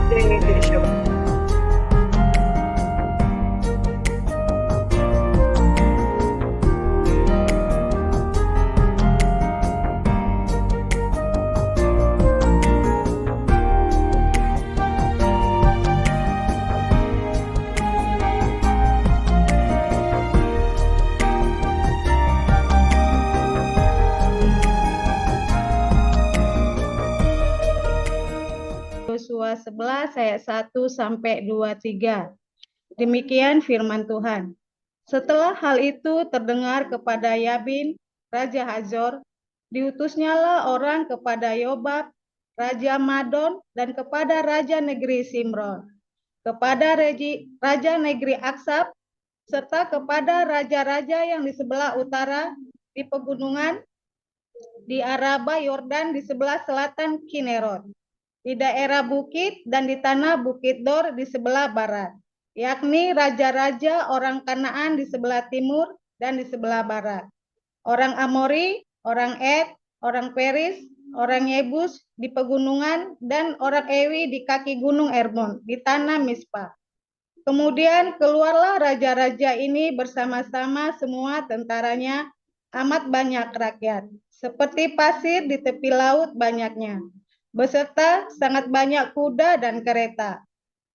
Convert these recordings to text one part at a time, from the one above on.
Indonesia. Yosua 11 ayat 1 sampai 23. Demikian firman Tuhan. Setelah hal itu terdengar kepada Yabin, Raja Hazor, diutusnyalah orang kepada Yobab, Raja Madon, dan kepada Raja Negeri Simron, kepada Raja Negeri Aksab, serta kepada raja-raja yang di sebelah utara, di pegunungan, di Araba Yordan, di sebelah selatan Kinerot, di daerah bukit dan di tanah Bukit Dor di sebelah barat, yakni raja-raja orang Kanaan di sebelah timur dan di sebelah barat, orang Amori, orang Ed, orang Peris, orang Yebus di pegunungan, dan orang Ewi di kaki gunung Hermon di tanah Mispa. Kemudian keluarlah raja-raja ini bersama-sama semua tentaranya, amat banyak rakyat, seperti pasir di tepi laut banyaknya, beserta sangat banyak kuda dan kereta.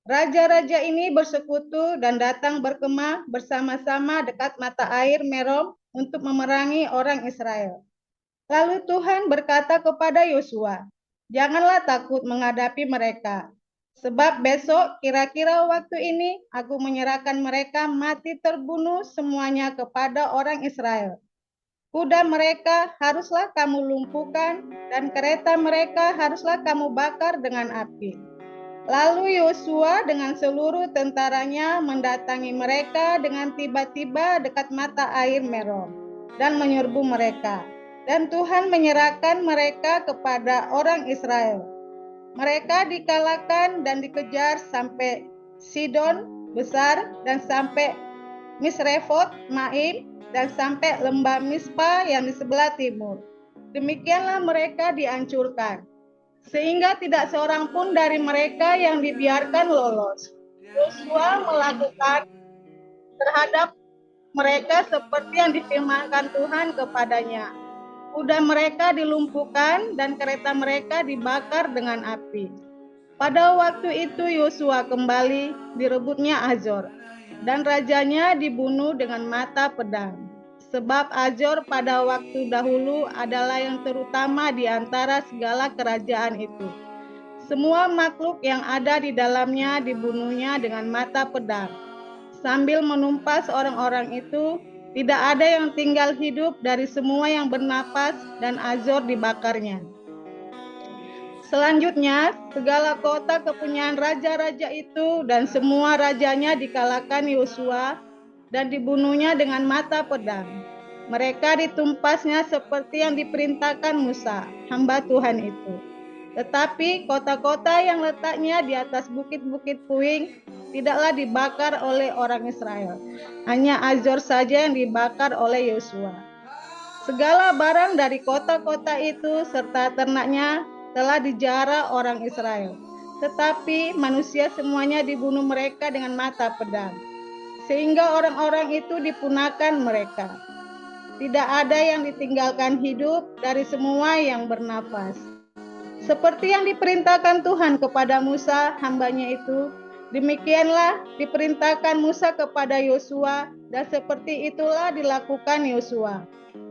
Raja-raja ini bersekutu dan datang berkemah bersama-sama dekat mata air Merom untuk memerangi orang Israel. Lalu Tuhan berkata kepada Yosua, "Janganlah takut menghadapi mereka, sebab besok kira-kira waktu ini aku menyerahkan mereka mati terbunuh semuanya kepada orang Israel. Kuda mereka haruslah kamu lumpuhkan, dan kereta mereka haruslah kamu bakar dengan api." Lalu Yosua dengan seluruh tentaranya mendatangi mereka dengan tiba-tiba dekat mata air Merom dan menyerbu mereka. Dan Tuhan menyerahkan mereka kepada orang Israel. Mereka dikalahkan dan dikejar sampai Sidon besar dan sampai Misrefot Maim dan sampai lembah Mispa yang di sebelah timur. Demikianlah mereka dihancurkan, sehingga tidak seorang pun dari mereka yang dibiarkan lolos. Yosua melakukan terhadap mereka seperti yang difirmankan Tuhan kepadanya. Kuda mereka dilumpuhkan dan kereta mereka dibakar dengan api. Pada waktu itu Yosua kembali, direbutnya Azor, dan rajanya dibunuh dengan mata pedang. Sebab Azor pada waktu dahulu adalah yang terutama di antara segala kerajaan itu. Semua makhluk yang ada di dalamnya dibunuhnya dengan mata pedang. Sambil menumpas orang-orang itu, tidak ada yang tinggal hidup dari semua yang bernapas, dan Azor dibakarnya. Selanjutnya, segala kota kepunyaan raja-raja itu dan semua rajanya dikalahkan Yosua dan dibunuhnya dengan mata pedang. Mereka ditumpasnya seperti yang diperintahkan Musa, hamba Tuhan itu. Tetapi kota-kota yang letaknya di atas bukit-bukit puing tidaklah dibakar oleh orang Israel. Hanya Azor saja yang dibakar oleh Yosua. Segala barang dari kota-kota itu serta ternaknya telah dijara orang Israel, tetapi manusia semuanya dibunuh mereka dengan mata pedang, sehingga orang-orang itu dipunahkan mereka. Tidak ada yang ditinggalkan hidup dari semua yang bernafas. Seperti yang diperintahkan Tuhan kepada Musa, hambanya itu, demikianlah diperintahkan Musa kepada Yosua, dan seperti itulah dilakukan Yosua.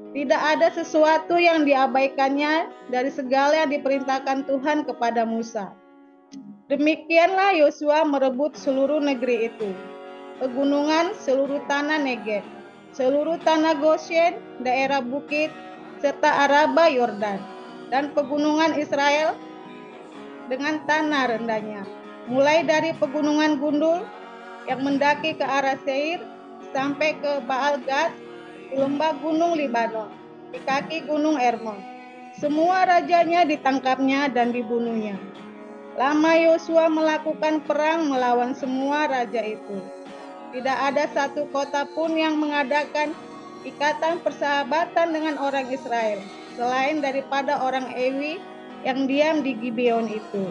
Tidak ada sesuatu yang diabaikannya dari segala yang diperintahkan Tuhan kepada Musa. Demikianlah Yosua merebut seluruh negeri itu, pegunungan, seluruh tanah Negeb, seluruh tanah Goshen, daerah bukit, serta Araba Yordan, dan pegunungan Israel dengan tanah rendahnya, mulai dari pegunungan Gundul yang mendaki ke arah Seir sampai ke Baal Gad, di lembah gunung Libanon, di kaki gunung Hermon. Semua rajanya ditangkapnya dan dibunuhnya. Lama Yosua melakukan perang melawan semua raja itu. Tidak ada satu kota pun yang mengadakan ikatan persahabatan dengan orang Israel, selain daripada orang Ewi yang diam di Gibeon itu.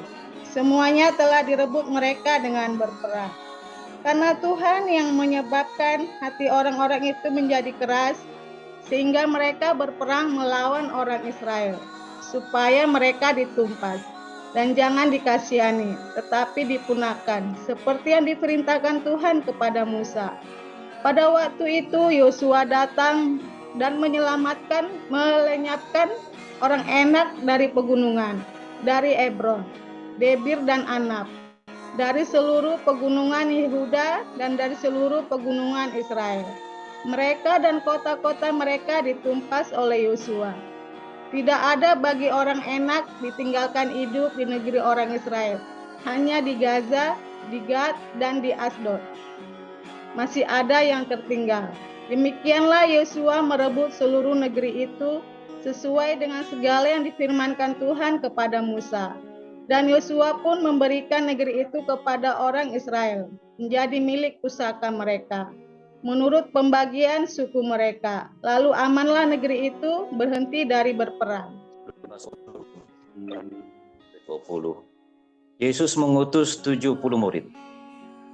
Semuanya telah direbut mereka dengan berperang. Karena Tuhan yang menyebabkan hati orang-orang itu menjadi keras, sehingga mereka berperang melawan orang Israel, supaya mereka ditumpas dan jangan dikasihani, tetapi dipunahkan, seperti yang diperintahkan Tuhan kepada Musa. Pada waktu itu Yosua datang dan melenyapkan orang Enak dari pegunungan, dari Hebron, Debir dan Anab, dari seluruh pegunungan Yehuda dan dari seluruh pegunungan Israel. Mereka dan kota-kota mereka ditumpas oleh Yosua. Tidak ada bagi orang Enak ditinggalkan hidup di negeri orang Israel. Hanya di Gaza, di Gad, dan di Asdod masih ada yang tertinggal. Demikianlah Yosua merebut seluruh negeri itu sesuai dengan segala yang difirmankan Tuhan kepada Musa. Dan Yosua pun memberikan negeri itu kepada orang Israel, menjadi milik pusaka mereka, menurut pembagian suku mereka. Lalu amanlah negeri itu berhenti dari berperang. 20. Yesus mengutus 70 murid.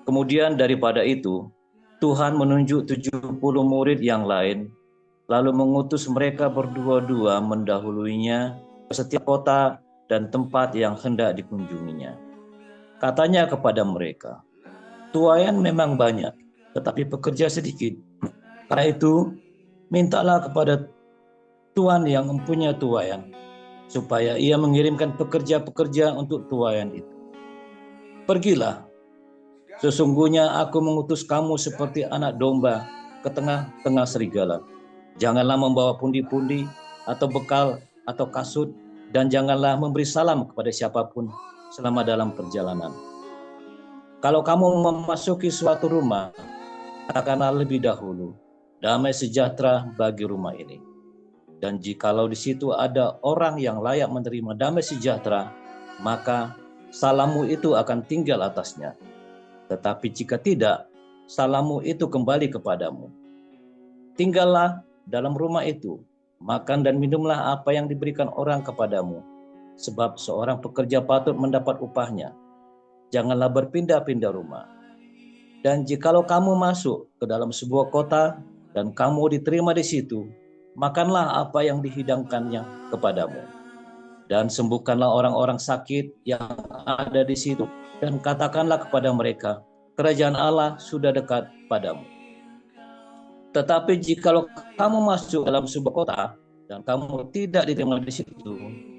Kemudian daripada itu, Tuhan menunjuk 70 murid yang lain, lalu mengutus mereka berdua-dua mendahuluinya ke setiap kota dan tempat yang hendak dikunjunginya. Katanya kepada mereka, tuaian memang banyak, tetapi pekerja sedikit. Karena itu, mintalah kepada Tuhan yang mempunyai tuaian, supaya ia mengirimkan pekerja-pekerja untuk tuaian itu. Pergilah, sesungguhnya aku mengutus kamu seperti anak domba ke tengah-tengah serigala. Janganlah membawa pundi-pundi atau bekal atau kasut, dan janganlah memberi salam kepada siapapun selama dalam perjalanan. Kalau kamu memasuki suatu rumah, katakanlah lebih dahulu, damai sejahtera bagi rumah ini. Dan jikalau di situ ada orang yang layak menerima damai sejahtera, maka salammu itu akan tinggal atasnya. Tetapi jika tidak, salammu itu kembali kepadamu. Tinggallah dalam rumah itu, makan dan minumlah apa yang diberikan orang kepadamu, sebab seorang pekerja patut mendapat upahnya. Janganlah berpindah-pindah rumah. Dan jikalau kamu masuk ke dalam sebuah kota dan kamu diterima di situ, makanlah apa yang dihidangkannya kepadamu. Dan sembuhkanlah orang-orang sakit yang ada di situ, dan katakanlah kepada mereka, kerajaan Allah sudah dekat padamu. Tetapi jikalau kamu masuk dalam sebuah kota dan kamu tidak diterima di situ,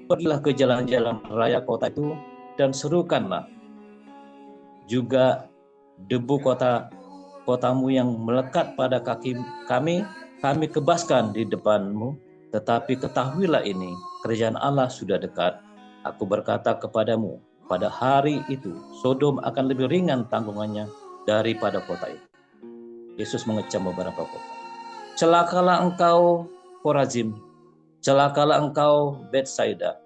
pergilah ke jalan-jalan raya kota itu dan serukanlah juga debu kotamu yang melekat pada kaki kami kebaskan di depanmu. Tetapi ketahuilah ini, kerajaan Allah sudah dekat. Aku berkata kepadamu, pada hari itu Sodom akan lebih ringan tanggungannya daripada kota itu. Yesus mengecam beberapa kota. Celakalah engkau Korazim, celakalah engkau Betsaida,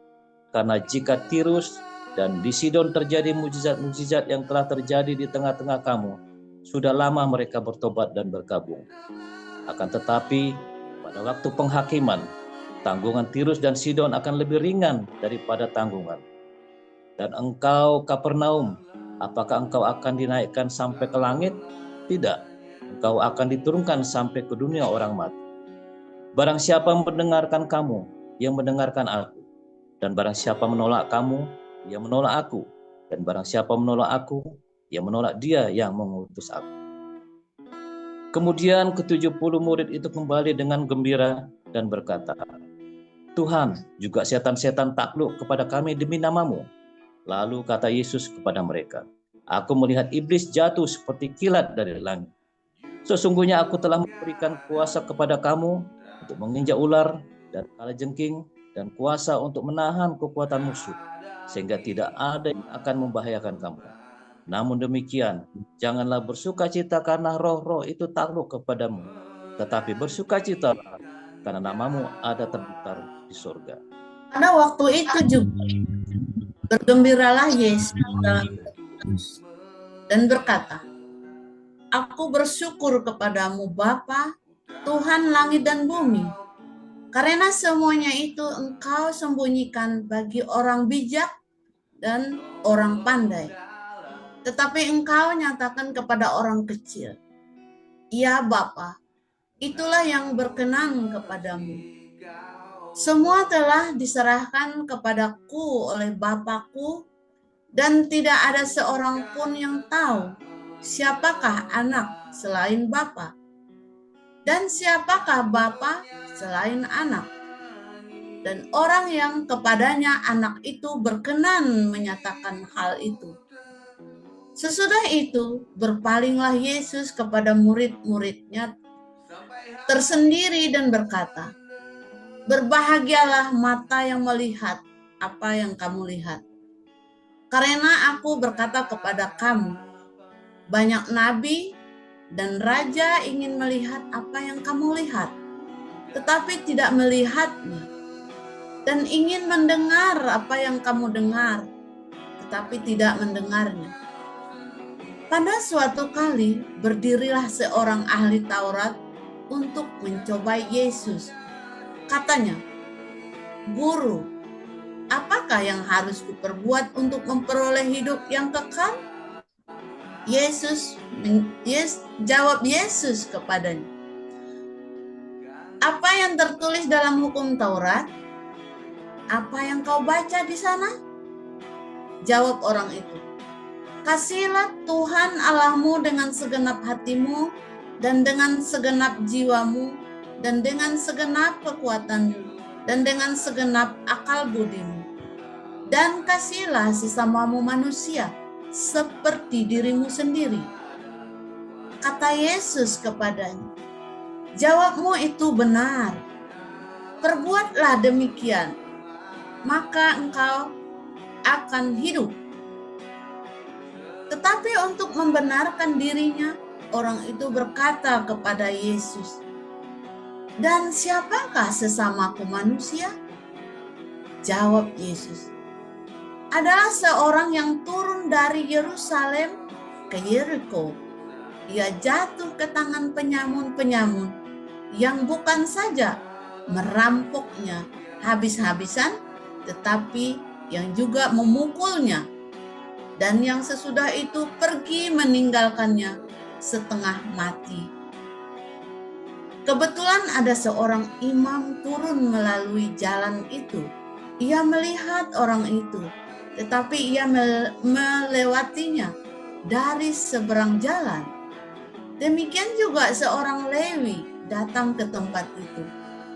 karena jika Tirus dan di Sidon terjadi mujizat-mujizat yang telah terjadi di tengah-tengah kamu, sudah lama mereka bertobat dan bergabung. Akan tetapi pada waktu penghakiman, tanggungan Tirus dan Sidon akan lebih ringan daripada tanggungan. Dan engkau Kapernaum, apakah engkau akan dinaikkan sampai ke langit? Tidak, engkau akan diturunkan sampai ke dunia orang mati. Barang siapa mendengarkan kamu, yang mendengarkan aku. Dan barang siapa menolak kamu, ia menolak aku. Dan barang siapa menolak aku, ia menolak dia yang mengutus aku. Kemudian ke-70 murid itu kembali dengan gembira dan berkata, Tuhan, juga setan-setan takluk kepada kami demi namamu. Lalu kata Yesus kepada mereka, aku melihat iblis jatuh seperti kilat dari langit. Sesungguhnya aku telah memberikan kuasa kepada kamu untuk menginjak ular dan kalajengking dan kuasa untuk menahan kekuatan musuh, sehingga tidak ada yang akan membahayakan kamu. Namun demikian, janganlah bersukacita karena roh-roh itu takluk kepadamu, tetapi bersukacita karena namamu ada tertukar di surga. Pada waktu itu juga bergembiralah Yesus dan berkata, Aku bersyukur kepadamu Bapa, Tuhan langit dan bumi, Karena semuanya itu Engkau sembunyikan bagi orang bijak dan orang pandai. Tetapi Engkau nyatakan kepada orang kecil. Ya Bapa, itulah yang berkenan kepadamu. Semua telah diserahkan kepadaku oleh Bapakku, dan tidak ada seorang pun yang tahu siapakah anak selain Bapa, dan siapakah Bapa selain anak, dan orang yang kepadanya anak itu berkenan menyatakan hal itu. Sesudah itu berpalinglah Yesus kepada murid-muridnya tersendiri dan berkata, "Berbahagialah mata yang melihat apa yang kamu lihat. Karena aku berkata kepada kamu, banyak nabi dan raja ingin melihat apa yang kamu lihat, tetapi tidak melihatnya, dan ingin mendengar apa yang kamu dengar, tetapi tidak mendengarnya." Pada suatu kali berdirilah seorang ahli Taurat untuk mencobai Yesus. Katanya, "Guru, apakah yang harus kuperbuat untuk memperoleh hidup yang kekal?" Jawab Yesus kepadanya, "Apa yang tertulis dalam hukum Taurat? Apa yang kau baca di sana?" Jawab orang itu, "Kasihilah Tuhan Allahmu dengan segenap hatimu, dan dengan segenap jiwamu, dan dengan segenap kekuatanmu, dan dengan segenap akal budimu. Dan kasihilah sesamamu manusia seperti dirimu sendiri." Kata Yesus kepadanya, "Jawabmu itu benar. Perbuatlah demikian, maka engkau akan hidup." Tetapi untuk membenarkan dirinya, orang itu berkata kepada Yesus, "Dan siapakah sesamaku manusia?" Jawab Yesus, "Adalah seorang yang turun dari Yerusalem ke Yeriko. Ia jatuh ke tangan penyamun-penyamun yang bukan saja merampoknya habis-habisan, tetapi yang juga memukulnya, dan yang sesudah itu pergi meninggalkannya setengah mati. Kebetulan ada seorang imam turun melalui jalan itu. Ia melihat orang itu, tetapi ia melewatinya dari seberang jalan. Demikian juga seorang Lewi datang ke tempat itu.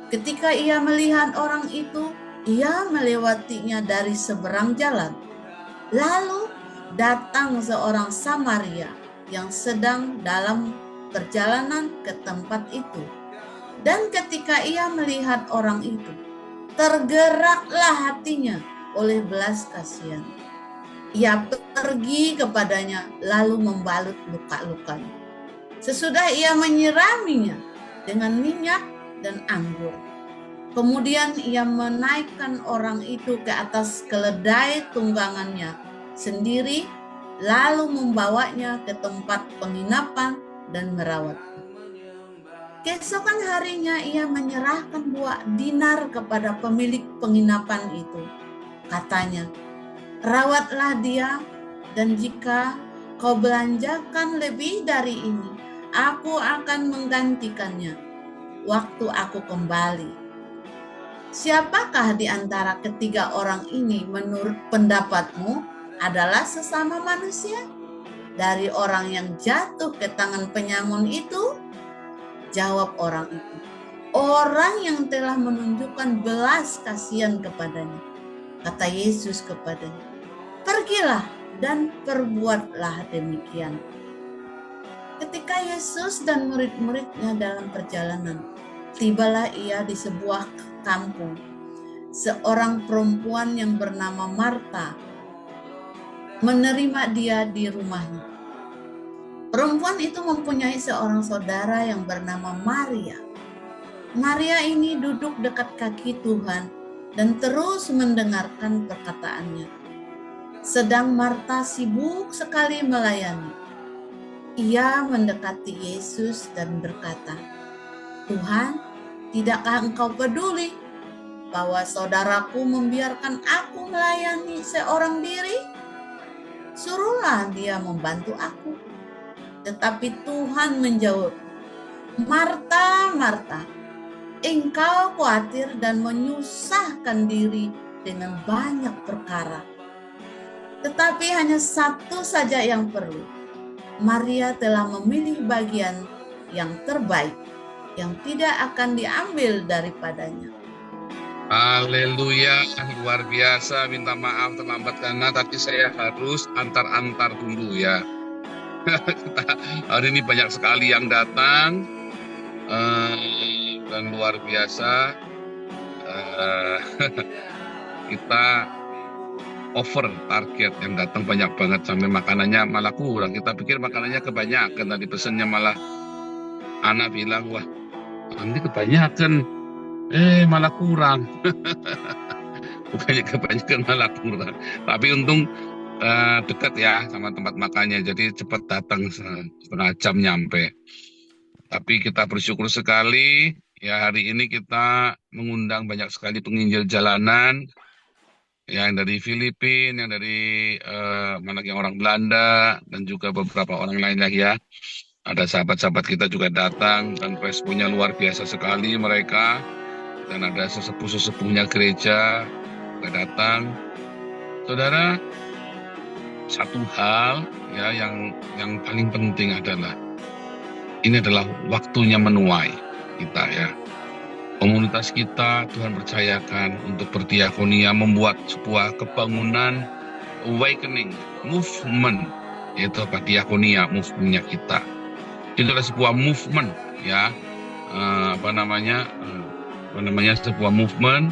Ketika ia melihat orang itu, ia melewatinya dari seberang jalan. Lalu datang seorang Samaria yang sedang dalam perjalanan ke tempat itu. Dan ketika ia melihat orang itu, tergeraklah hatinya oleh belas kasihan. Ia pergi kepadanya lalu membalut luka-lukanya. Sesudah ia menyiraminya dengan minyak dan anggur. Kemudian ia menaikkan orang itu ke atas keledai tunggangannya sendiri, lalu membawanya ke tempat penginapan dan merawatnya. Keesokan harinya ia menyerahkan 2 dinar kepada pemilik penginapan itu. Katanya, "Rawatlah dia, dan jika kau belanjakan lebih dari ini, aku akan menggantikannya waktu aku kembali." Siapakah di antara ketiga orang ini menurut pendapatmu adalah sesama manusia? Dari orang yang jatuh ke tangan penyamun itu? Jawab orang itu, "Orang yang telah menunjukkan belas kasihan kepadanya." Kata Yesus kepadanya, "Pergilah dan perbuatlah demikian." Ketika Yesus dan murid-muridnya dalam perjalanan, tibalah ia di sebuah kampung. Seorang perempuan yang bernama Marta menerima dia di rumahnya. Perempuan itu mempunyai seorang saudara yang bernama Maria. Maria ini duduk dekat kaki Tuhan dan terus mendengarkan perkataannya. Sedang Marta sibuk sekali melayani. Ia mendekati Yesus dan berkata, "Tuhan, Tidakkah engkau peduli bahwa saudaraku membiarkan aku melayani seorang diri? Suruhlah dia membantu aku. Tetapi Tuhan menjawab, Marta, Marta, engkau khawatir dan menyusahkan diri dengan banyak perkara. Tetapi hanya satu saja yang perlu. Maria telah memilih bagian yang terbaik, yang tidak akan diambil daripadanya. Haleluya, luar biasa. Minta maaf terlambat karena tadi saya harus antar-antar dulu ya. Hari ini banyak sekali yang datang dan luar biasa. Kita over target, yang datang banyak banget sampai makanannya malah kurang. Kita pikir makanannya kebanyakan, tadi pesennya malah anak bilang, wah nanti kebanyakan. Malah kurang. Bukannya kebanyakan malah kurang. Tapi untung dekat ya sama tempat makannya, jadi cepat datang, setengah jam nyampe. Tapi kita bersyukur sekali ya, hari ini kita mengundang banyak sekali penginjil jalanan, yang dari Filipina, yang dari yang orang Belanda, dan juga beberapa orang lain lagi ya. Ada sahabat-sahabat kita juga datang dan responnya luar biasa sekali mereka. Dan ada sesepuh-sesepuhnya gereja juga datang. Saudara, satu hal ya yang paling penting adalah ini adalah waktunya menuai kita ya. Komunitas kita Tuhan percayakan untuk berdiakonia, membuat sebuah kebangunan, awakening, movement, yaitu apa? Diakonia, movementnya kita. Itu adalah sebuah movement ya, sebuah movement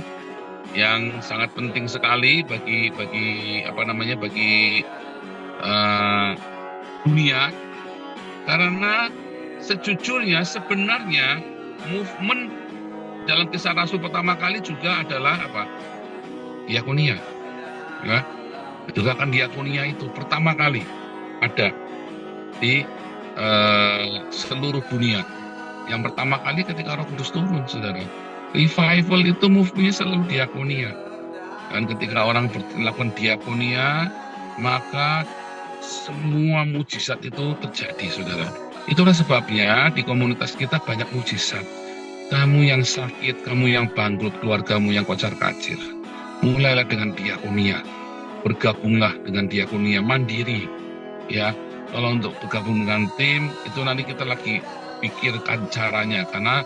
yang sangat penting sekali bagi dunia, karena sejujurnya sebenarnya movement dalam Kisah Rasul pertama kali juga adalah apa? Diakonia, ya. Juga kan diakonia itu pertama kali ada di seluruh dunia. Yang pertama kali ketika Roh Kudus turun, saudara. Revival itu move-nya selalu diakonia. Dan ketika orang melakukan diakonia, maka semua mujizat itu terjadi, saudara. Itulah sebabnya di komunitas kita banyak mujizat. Kamu yang sakit, kamu yang bangkrut, keluargamu yang kocar-kacir, mulailah dengan diakonia. Bergabunglah dengan diakonia mandiri. Ya, kalau untuk bergabung dengan tim, itu nanti kita lagi pikirkan caranya, karena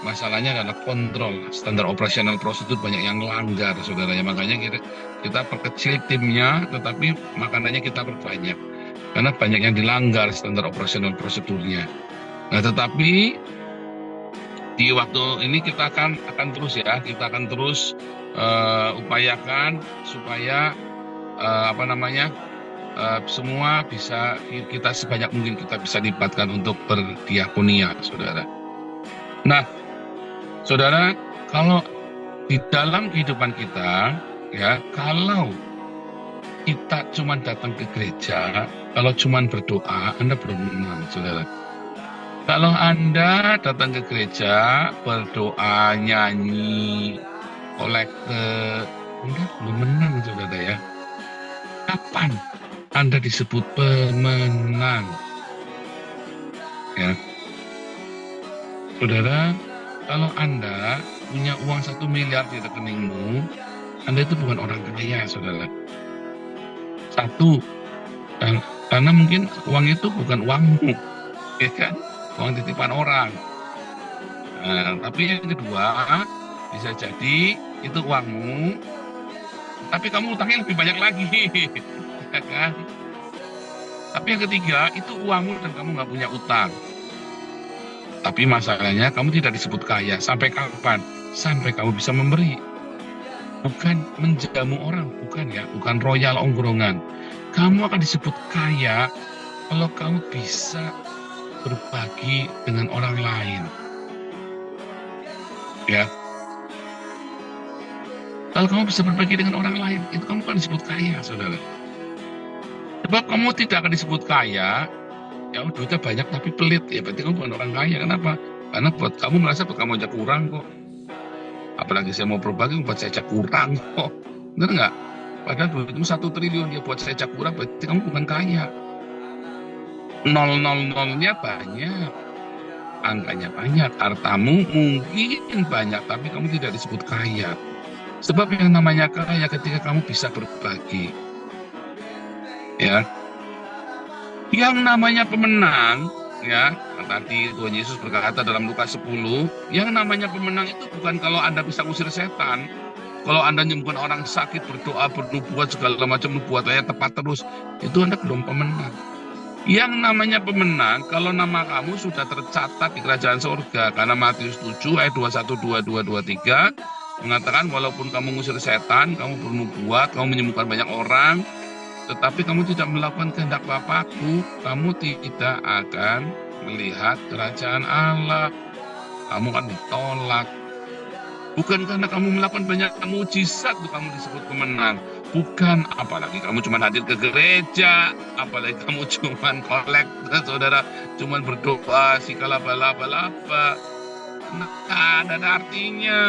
masalahnya adalah kontrol, standar operasional prosedur banyak yang langgar, saudara ya. Makanya kita perkecil timnya, tetapi makanannya kita perbanyak, karena banyak yang dilanggar standar operasional prosedurnya. Nah, tetapi di waktu ini kita akan terus ya, kita akan terus upayakan supaya semua bisa kita sebanyak mungkin kita bisa libatkan untuk berdiakonia, saudara. Nah, saudara, kalau di dalam kehidupan kita, ya, kalau kita cuma datang ke gereja, kalau cuma berdoa, Anda belum menang, saudara. Kalau Anda datang ke gereja, berdoa, nyanyi, kolekte, Anda belum menang, saudara ya. Kapan Anda disebut pemenang? Ya, saudara, kalau Anda punya uang 1 miliar di rekeningmu, Anda itu bukan orang kaya, saudara. Satu, karena mungkin uang itu bukan uangmu, ya kan? Uang titipan orang. Tapi yang kedua, bisa jadi itu uangmu, tapi kamu utangnya lebih banyak lagi, ya kan? Tapi yang ketiga, itu uangmu dan kamu nggak punya utang. Tapi masalahnya kamu tidak disebut kaya. Sampai kapan? Sampai kamu bisa memberi. Bukan menjamu orang, bukan ya, bukan royal ongkrongan. Kamu akan disebut kaya kalau kamu bisa berbagi dengan orang lain. Ya. Kalau kamu bisa berbagi dengan orang lain, itu kamu akan disebut kaya, saudara. Sebab kamu tidak akan disebut kaya, ya duitnya banyak tapi pelit, ya berarti kamu bukan orang kaya. Kenapa? Karena buat kamu merasa buat kamu aja kurang kok. Apalagi saya mau berbagi, buat saya kurang kok. Benar nggak? Padahal duitmu 1 triliun, dia buat saya kurang, berarti kamu bukan kaya. Nol-nol-nolnya banyak, angkanya banyak, hartamu mungkin banyak, tapi kamu tidak disebut kaya. Sebab yang namanya kaya ketika kamu bisa berbagi. Ya. Yang namanya pemenang, ya, tadi Tuhan Yesus berkata dalam Lukas 10, yang namanya pemenang itu bukan kalau Anda bisa usir setan, kalau Anda menyembuhkan orang sakit, berdoa, bernubuat, segala macam nubuatnya tepat terus, itu Anda belum pemenang. Yang namanya pemenang, kalau nama kamu sudah tercatat di kerajaan surga, karena Matius 7 ayat 21, 22, 23 mengatakan walaupun kamu ngusir setan, kamu bernubuat, kamu menyembuhkan banyak orang, tetapi kamu tidak melakukan kehendak Bapakku, kamu tidak akan melihat kerajaan Allah. Kamu akan ditolak. Bukan karena kamu melakukan banyak mujizat kamu disebut pemenang. Bukan, apalagi kamu cuma hadir ke gereja, apalagi kamu cuma kolektor, saudara, cuma berdoa, sikala balaba-laba. Nah, ada artinya.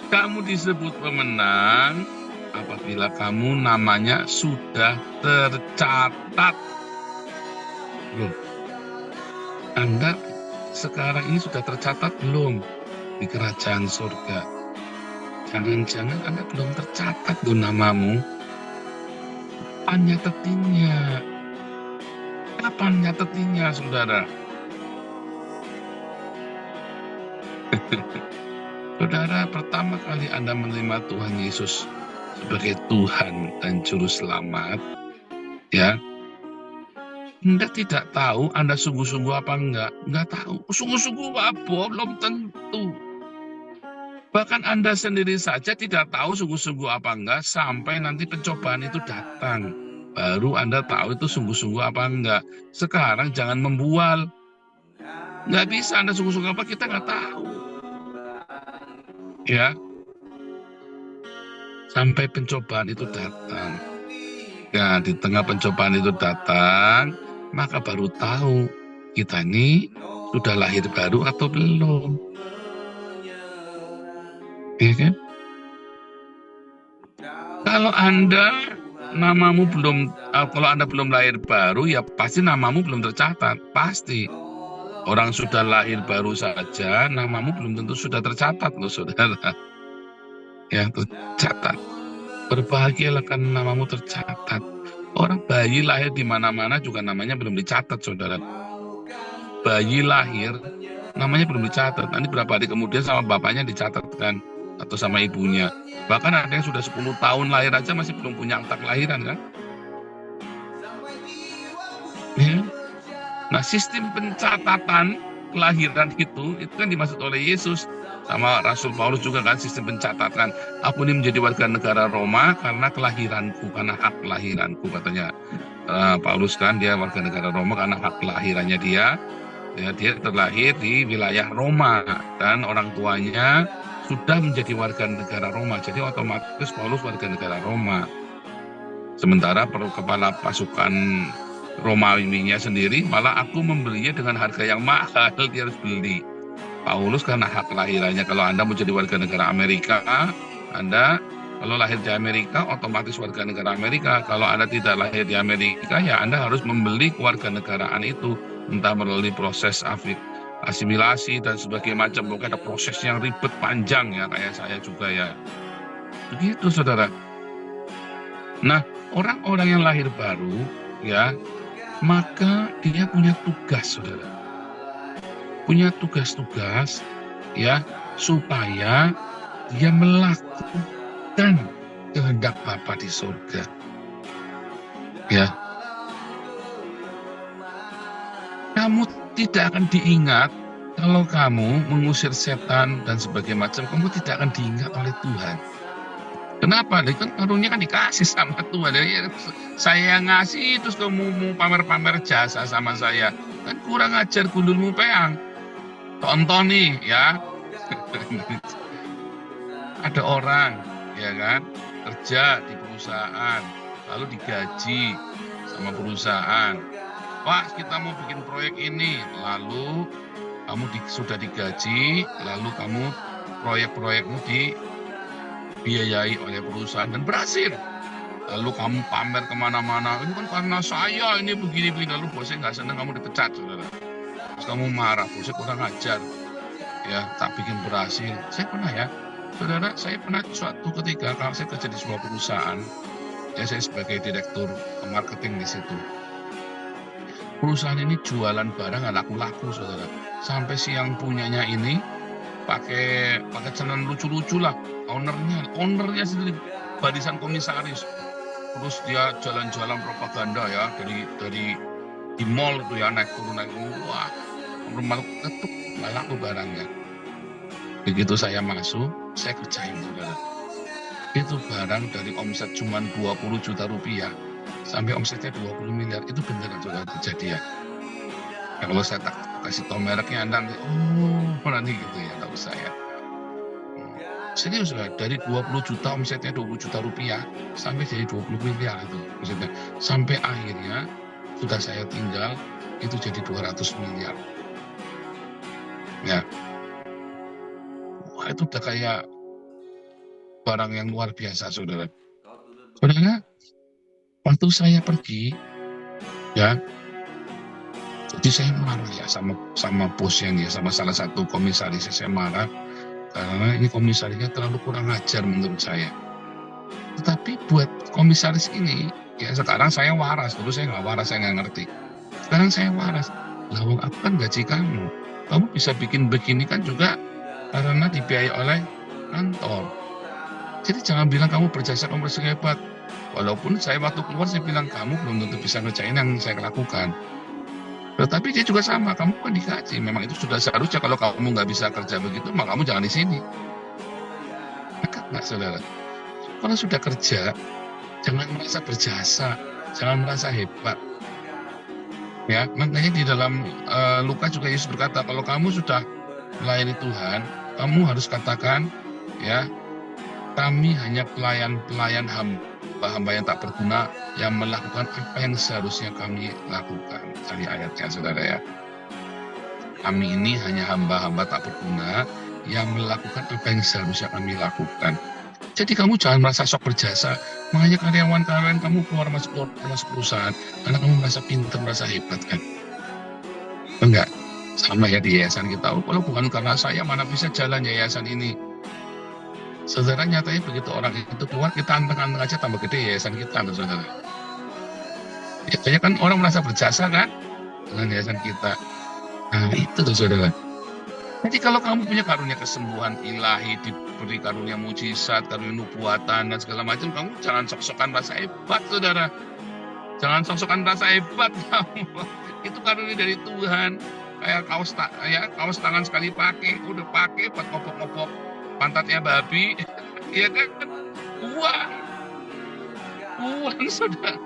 Kamu disebut pemenang apabila kamu namanya sudah tercatat. Loh, Anda sekarang ini sudah tercatat belum di kerajaan surga? Jangan-jangan Anda belum tercatat loh namamu. Kapan nyatetinya? Kapan nyatetinya, saudara? Saudara, pertama kali Anda menerima Tuhan Yesus sebagai Tuhan dan Juru Selamat, ya, Anda tidak tahu Anda sungguh-sungguh apa enggak tahu. Sungguh-sungguh apa? Belum tentu. Bahkan Anda sendiri saja tidak tahu sungguh-sungguh apa enggak sampai nanti pencobaan itu datang. Baru Anda tahu itu sungguh-sungguh apa enggak. Sekarang jangan membual. Nggak bisa Anda sungguh-sungguh apa, kita nggak tahu. Ya, sampai pencobaan itu datang. Ya, di tengah pencobaan itu datang, maka baru tahu kita ini sudah lahir baru atau belum. Ya kan? Kalau Anda namamu belum, kalau Anda belum lahir baru, ya pasti namamu belum tercatat, pasti. Orang sudah lahir baru saja, namamu belum tentu sudah tercatat loh, saudara. Ya, tercatat. Berbahagialah karena namamu tercatat. Orang bayi lahir di mana-mana juga namanya belum dicatat, saudara. Bayi lahir, namanya belum dicatat. Nanti berapa hari kemudian sama bapaknya dicatatkan, atau sama ibunya. Bahkan ada yang sudah 10 tahun lahir aja masih belum punya akta kelahiran, kan? Ya. Nah, sistem pencatatan kelahiran itu kan dimaksud oleh Yesus. Sama Rasul Paulus juga kan, sistem pencatatan. Aku ini menjadi warga negara Roma karena kelahiranku, karena hak kelahiranku, katanya Paulus kan, dia warga negara Roma karena hak kelahirannya dia. Ya, dia terlahir di wilayah Roma dan orang tuanya sudah menjadi warga negara Roma. Jadi otomatis Paulus warga negara Roma. Sementara kepala pasukan Romawinya sendiri, malah aku membelinya dengan harga yang mahal, dia harus beli. Paulus karena hak kelahirannya. Kalau Anda menjadi warga negara Amerika, Anda kalau lahir di Amerika otomatis warga negara Amerika. Kalau Anda tidak lahir di Amerika, ya Anda harus membeli kewarganegaraan itu, entah melalui proses asimilasi dan sebagainya macam. Mungkin ada proses yang ribet panjang ya, kayak saya juga ya. Begitu, saudara. Nah, orang-orang yang lahir baru, ya, maka dia punya tugas, saudara. Punya tugas-tugas, ya, supaya dia melakukan kehendak Bapa di surga. Ya. Kamu tidak akan diingat kalau kamu mengusir setan dan sebagainya macam, kamu tidak akan diingat oleh Tuhan. Kenapa? Kan karunia kan dikasih sama Tuhan. Jadi, saya ngasih terus kamu mau pamer-pamer jasa sama saya. Kan kurang ajar, gundulmu peang. Tonton nih ya. Ada orang, ya kan, kerja di perusahaan, lalu digaji sama perusahaan. Pak, kita mau bikin proyek ini, lalu kamu sudah digaji, lalu kamu proyek-proyekmu dibiayai oleh perusahaan dan berhasil. Lalu kamu pamer kemana-mana, ini kan karena saya, ini begini-begini, lalu bosnya nggak senang, kamu dipecat, saudara. Terus kamu marah, bosnya kurang ajar, ya tak bikin berhasil. Saya pernah ya, saudara, saya pernah suatu ketika, kalau saya kerja di sebuah perusahaan, ya saya sebagai direktur marketing di situ. Perusahaan ini jualan barang nggak laku-laku, saudara. Sampai si yang punyanya ini pakai celana lucu-lucu lah, ownernya sendiri barisan komisaris. Terus dia jalan-jalan propaganda ya dari di mall itu ya naik turun, wah rumah ketuk nggak laku barangnya. Begitu saya masuk, saya kerjain, saudara. Itu barang dari omset cuma 20 juta rupiah sampai omsetnya 20 miliar, itu beneran sudah kejadian. Ya, kalau saya kasih tau mereknya Anda, nanti gitu ya, nggak usah ya. Serius lah, dari 20 juta omsetnya 20 juta rupiah sampai jadi 20 miliar itu maksudnya. Sampai akhirnya sudah saya tinggal itu jadi 200 miliar. Ya. Wah, itu udah kayak barang yang luar biasa, saudara. Saudara, waktu saya pergi, ya, jadi saya marah ya sama bosnya nih, sama salah satu komisaris, saya marah. Karena ini komisarisnya terlalu kurang ajar menurut saya. Tetapi buat komisaris ini, ya sekarang saya waras. Dulu saya nggak waras, saya nggak ngerti. Sekarang saya waras. Lah, aku kan gaji kamu. Kamu bisa bikin begini kan juga karena dibiayai oleh kantor. Jadi jangan bilang kamu berjasa, kamu berjasa hebat. Walaupun saya waktu keluar saya bilang kamu belum tentu bisa ngerjain yang saya lakukan. Tetapi dia juga sama, kamu kan digaji. Memang itu sudah seharusnya, kalau kamu nggak bisa kerja begitu, maka kamu jangan di sini. Nggak, saudara. Kalau sudah kerja, jangan merasa berjasa, jangan merasa hebat. Ya, makanya di dalam Lukas juga Yesus berkata, kalau kamu sudah melayani Tuhan, kamu harus katakan, ya, kami hanya pelayan hamba yang tak berguna, yang melakukan apa yang seharusnya kami lakukan. Tadi ayatnya, saudara ya. Kami ini hanya hamba-hamba tak berguna yang melakukan apa yang seharusnya kami lakukan. Jadi kamu jangan merasa sok berjasa. Makanya karyawan-karyawan kamu keluar masuk perusahaan karena kamu merasa pintar, merasa hebat kan? Enggak. Sama ya di yayasan kita. Kalau bukan karena saya, mana bisa jalan yayasan ini. Saudara, nyatanya begitu orang itu keluar, kita anteng-anteng aja tambah gede yayasan kita, saudara. Biasanya kan orang merasa berjasa kan dengan yayasan kita. Nah itu tuh, saudara. Jadi kalau kamu punya karunia kesembuhan ilahi, diberi karunia mujizat, karunia nubuatan dan segala macam, kamu jangan sok-sokan rasa hebat, saudara. Jangan sok-sokan rasa hebat kamu. Itu karunia dari Tuhan. Kayak kaos tangan sekali pakai, udah pakai buat ngopok-ngopok pantatnya babi, ya kan? Uang, saudara.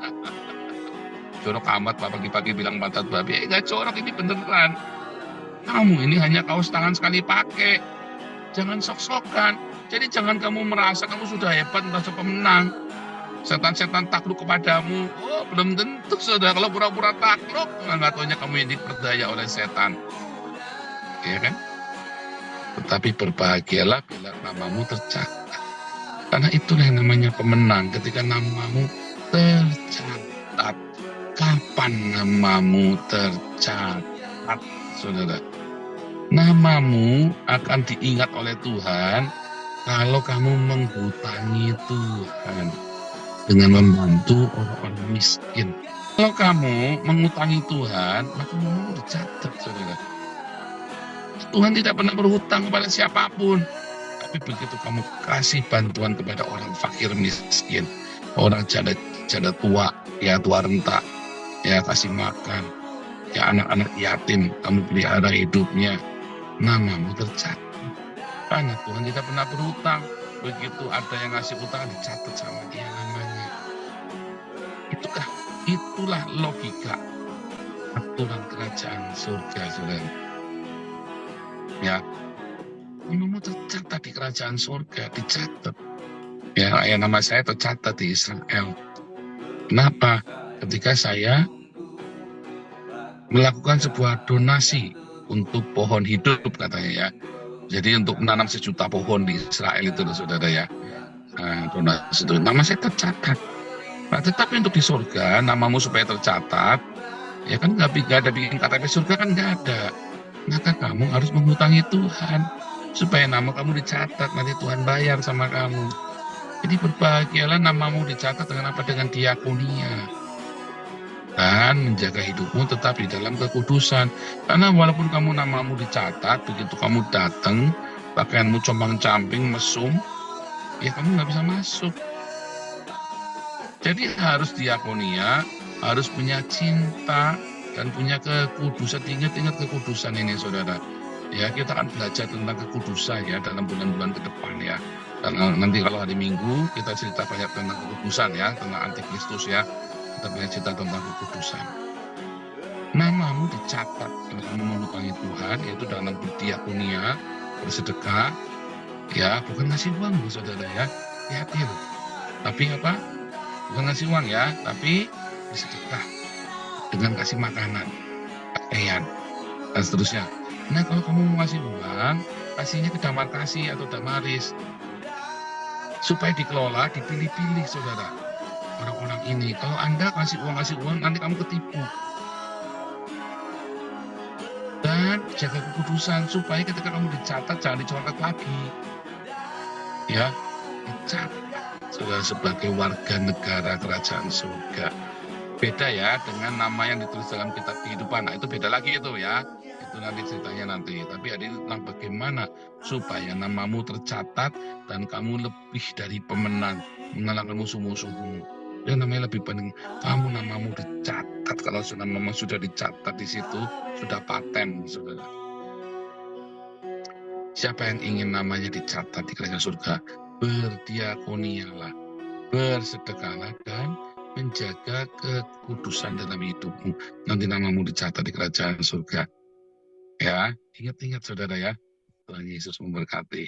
Jorok amat Pak pagi-pagi bilang pantat babi. Nggak jorok, ini beneran. Kamu ini hanya kaos tangan sekali pakai. Jangan sok-sokan. Jadi jangan kamu merasa kamu sudah hebat, merasa pemenang. Setan-setan takluk kepadamu. Oh, belum tentu, saudara. Kalau pura-pura takluk, nggak taunya kamu yang diperdaya oleh setan. Ya kan? Tetapi berbahagialah bila namamu tercatat. Karena itulah yang namanya pemenang, ketika namamu tercatat. Kapan namamu tercatat, saudara? Namamu akan diingat oleh Tuhan kalau kamu menghutangi Tuhan dengan membantu orang-orang miskin. Kalau kamu mengutangi Tuhan, maka namamu tercatat, saudara. Tuhan tidak pernah berhutang kepada siapapun. Tapi begitu kamu kasih bantuan kepada orang fakir miskin, orang janda tua, ya tua renta, ya kasih makan, ya anak-anak yatim, kamu pelihara hidupnya, namamu tercatat. Karena Tuhan tidak pernah berhutang. Begitu ada yang ngasih utang, dicatat sama dia namanya. Itulah logika aturan kerajaan surga, saudara. Ya, namamu tercatat di kerajaan surga, dicatat. Ya, nama saya tercatat di Israel. Kenapa? Ketika saya melakukan sebuah donasi untuk pohon hidup katanya ya. Jadi untuk menanam 1.000.000 pohon di Israel itu loh, saudara ya. Donasi itu nama saya tercatat. Nah, tetapi untuk di surga namamu supaya tercatat, ya kan nggak ada bikin KTP surga kan nggak ada. Maka kamu harus mengutangi Tuhan supaya nama kamu dicatat, nanti Tuhan bayar sama kamu. Jadi berbahagialah namamu dicatat dengan apa? Dengan diakonia. Dan menjaga hidupmu tetap di dalam kekudusan. Karena walaupun kamu namamu dicatat, begitu kamu datang, pakaianmu compang-camping, mesum, ya kamu nggak bisa masuk. Jadi harus diakonia, harus punya cinta, dan punya kekudusan. Ingat-ingat kekudusan ini, saudara. Ya, kita akan belajar tentang kekudusan ya dalam bulan-bulan ke depan ya. Dan nanti kalau hari Minggu kita cerita banyak tentang kekudusan ya, tentang antikristus ya. Kita banyak cerita tentang kekudusan. Namamu dicatat kalau kamu mengutangi Tuhan, yaitu dalam berdiakonia, bersedekah, ya bukan ngasih uang loh saudara ya, hati-hati loh. Tapi apa? Bukan ngasih uang ya, tapi bersedekah dengan kasih makanan, pakaian, dan seterusnya. Nah kalau kamu mau ngasih uang, kasihnya ke damar kasih atau damaris, supaya dikelola, dipilih-pilih saudara. Orang-orang ini, kalau Anda kasih uang, nanti kamu ketipu. Dan jaga kekudusan, supaya ketika kamu dicatat, jangan dicoret lagi. Ya, dicatat, saudara, sebagai warga negara kerajaan surga. Beda ya dengan nama yang ditulis dalam kitab kehidupan. Nah, itu beda lagi itu ya. Itu nanti ceritanya nanti. Tapi hari ini tentang bagaimana supaya namamu tercatat dan kamu lebih dari pemenang, mengalahkan musuh-musuhmu. Dan namanya lebih penting, kamu namamu dicatat. Kalau namamu sudah dicatat di situ, sudah paten, saudara. Siapa yang ingin namanya dicatat di kerajaan surga, berdiakonialah, bersedekahlah, dan menjaga kekudusan dalam hidupmu. Nanti namamu dicatat di kerajaan surga. Ya, ingat-ingat saudara ya. Tuhan Yesus memberkati.